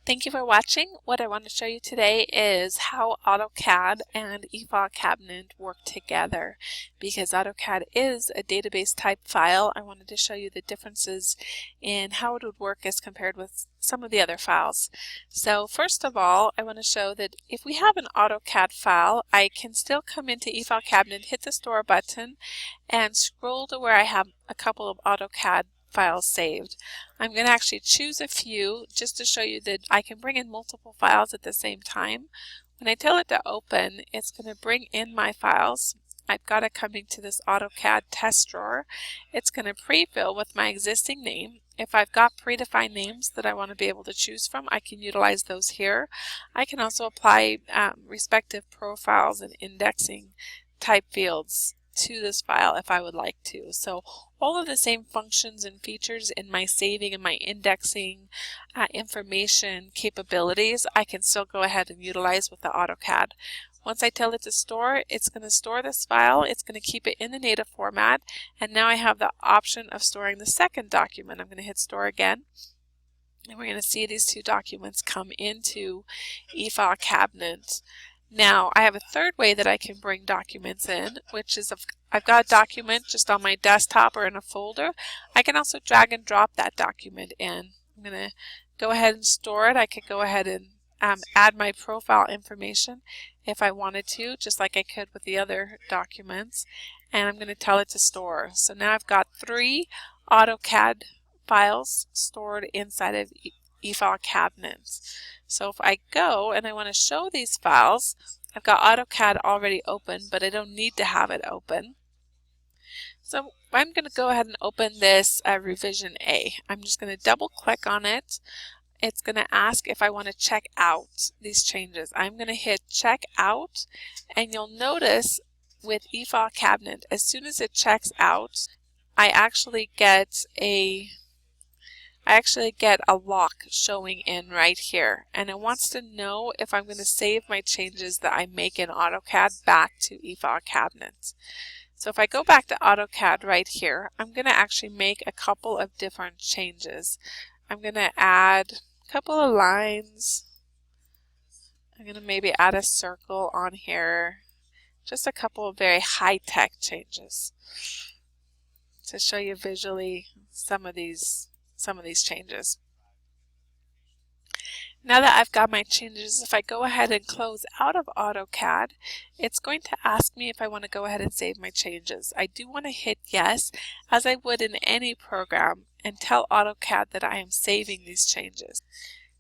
Thank you for watching. What I want to show you today is how AutoCAD and eFileCabinet work together. Because AutoCAD is a database type file, I wanted to show you the differences in how it would work as compared with some of the other files. So first of all, I want to show that if we have an AutoCAD file, I can still come into eFileCabinet, hit the Store button, and scroll to where I have a couple of AutoCAD files saved. I'm going to actually choose a few just to show you that I can bring in multiple files at the same time. When I tell it to open, it's going to bring in my files. I've got it coming to this AutoCAD test drawer. It's going to pre-fill with my existing name. If I've got predefined names that I want to be able to choose from, I can utilize those here. I can also apply respective profiles and indexing type fields to this file if I would like to. So all of the same functions and features in my saving and my indexing information capabilities, I can still go ahead and utilize with the AutoCAD. Once I tell it to store, it's going to store this file, it's going to keep it in the native format, and now I have the option of storing the second document. I'm going to hit store again, and we're going to see these two documents come into eFileCabinet. Now, I have a third way that I can bring documents in, which is if I've got a document just on my desktop or in a folder, I can also drag and drop that document in. I'm going to go ahead and store it. I could go ahead and add my profile information if I wanted to, just like I could with the other documents, and I'm going to tell it to store. So now I've got 3 AutoCAD files stored inside of eFileCabinet. So if I go and I want to show these files, I've got AutoCAD already open, but I don't need to have it open. So I'm going to go ahead and open this revision A. I'm just going to double click on it. It's going to ask if I want to check out these changes. I'm going to hit check out, and you'll notice with eFileCabinet, as soon as it checks out, I actually get a lock showing in right here, and it wants to know if I'm going to save my changes that I make in AutoCAD back to eFileCabinet. So if I go back to AutoCAD right here, I'm going to actually make a couple of different changes. I'm going to add a couple of lines. I'm going to maybe add a circle on here. Just a couple of very high-tech changes to show you visually some of these changes. Now that I've got my changes, if I go ahead and close out of AutoCAD, it's going to ask me if I want to go ahead and save my changes. I do want to hit yes, as I would in any program, and tell AutoCAD that I am saving these changes.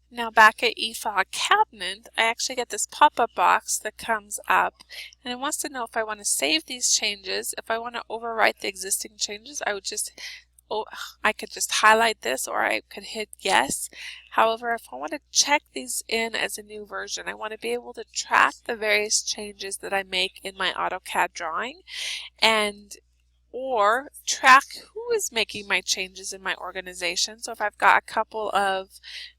Now back at eFileCabinet, I actually get this pop-up box that comes up, and it wants to know if I want to save these changes. If I want to overwrite the existing changes, I could just highlight this, or I could hit yes. However, if I want to check these in as a new version, I want to be able to track the various changes that I make in my AutoCAD drawing, or track who is making my changes in my organization. So if I've got a couple of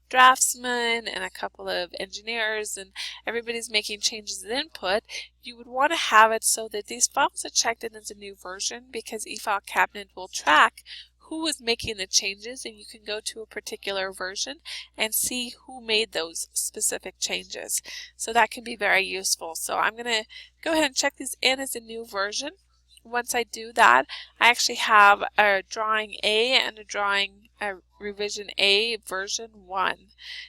draftsmen and a couple of engineers and everybody's making changes in input, you would want to have it so that these files are checked in as a new version, because eFileCabinet will track who is making the changes, and you can go to a particular version and see who made those specific changes. So that can be very useful. So I'm going to go ahead and check these in as a new version. Once I do that, I actually have a drawing A and a revision A version 1.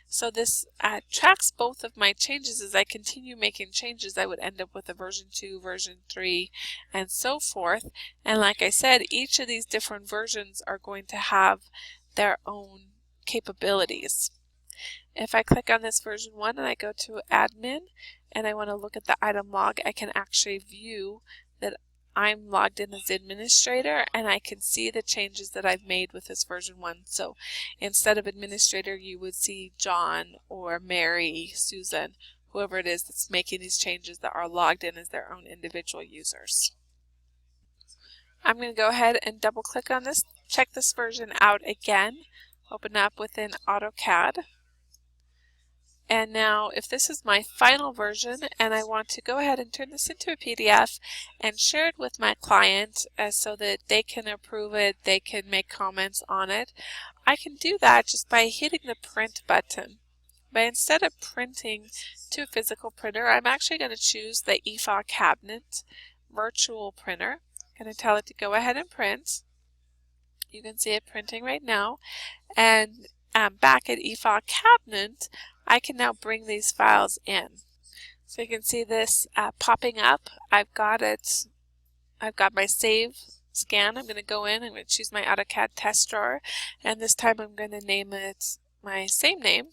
So this tracks both of my changes. As I continue making changes, I would end up with a version 2, version 3, and so forth. And like I said, each of these different versions are going to have their own capabilities. If I click on this version 1 and I go to admin and I want to look at the item log, I can actually view that I'm logged in as administrator, and I can see the changes that I've made with this version 1. So instead of administrator, you would see John or Mary, Susan, whoever it is that's making these changes that are logged in as their own individual users. I'm going to go ahead and double click on this, check this version out again, open up within AutoCAD. And now if this is my final version and I want to go ahead and turn this into a PDF and share it with my client so that they can approve it, they can make comments on it, I can do that just by hitting the print button. But instead of printing to a physical printer, I'm actually going to choose the eFileCabinet virtual printer. I'm going to tell it to go ahead and print. You can see it printing right now. And back at eFileCabinet, I can now bring these files in. So you can see this popping up. I've got it. I've got my save scan. I'm going to go in. I'm going to choose my AutoCAD test drawer, and this time I'm going to name it my same name.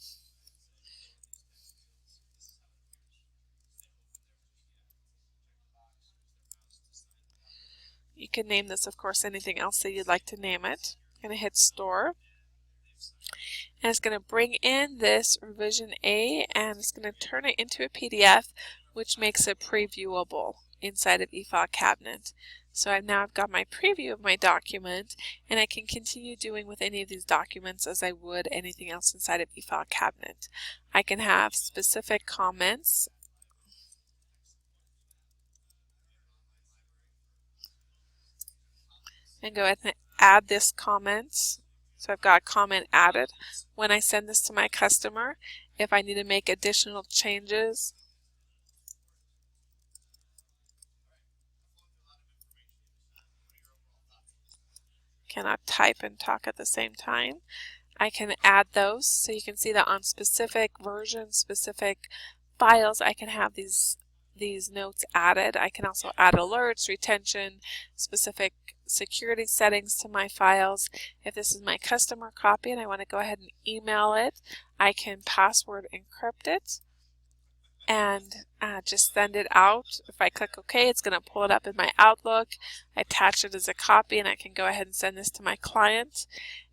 You can name this, of course, anything else that you'd like to name it. I'm going to hit store. And it's going to bring in this revision A, and it's going to turn it into a PDF, which makes it previewable inside of eFileCabinet. So I've got my preview of my document, and I can continue doing with any of these documents as I would anything else inside of eFileCabinet. I can have specific comments. And go ahead and add this comment. So I've got a comment added. When I send this to my customer, if I need to make additional changes, cannot type and talk at the same time, I can add those. So you can see that on specific versions, specific files, I can have these notes added. I can also add alerts, retention, specific security settings to my files. If this is my customer copy and I want to go ahead and email it, I can password encrypt it and just send it out. If I click OK, it's going to pull it up in my Outlook, attach it as a copy, and I can go ahead and send this to my client.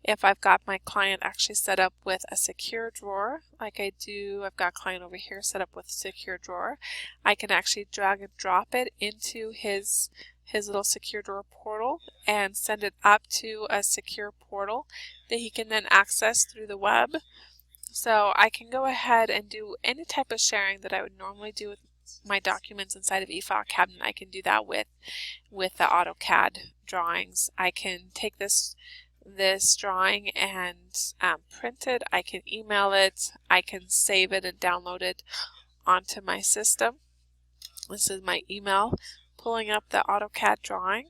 If I've got my client actually set up with a secure drawer, like I do, I've got client over here set up with a secure drawer, I can actually drag and drop it into his little secure drawer portal and send it up to a secure portal that he can then access through the web. So I can go ahead and do any type of sharing that I would normally do with my documents inside of eFileCabinet. I can do that with the AutoCAD drawings. I can take this drawing and print it. I can email it. I can save it and download it onto my system. This is my email pulling up the AutoCAD drawing.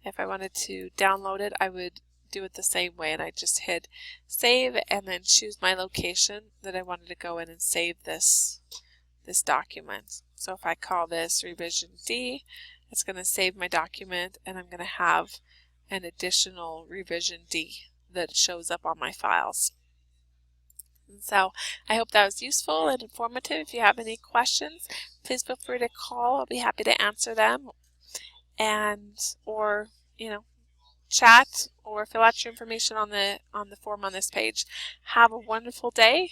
If I wanted to download it, I would do it the same way, and I just hit save and then choose my location that I wanted to go in and save this document. So if I call this revision D, it's going to save my document, and I'm going to have an additional revision D that shows up on my files. And so I hope that was useful and informative. If you have any questions, please feel free to call. I'll be happy to answer them, or chat or fill out your information on the form on this page. Have a wonderful day.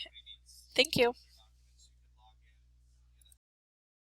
Thank you.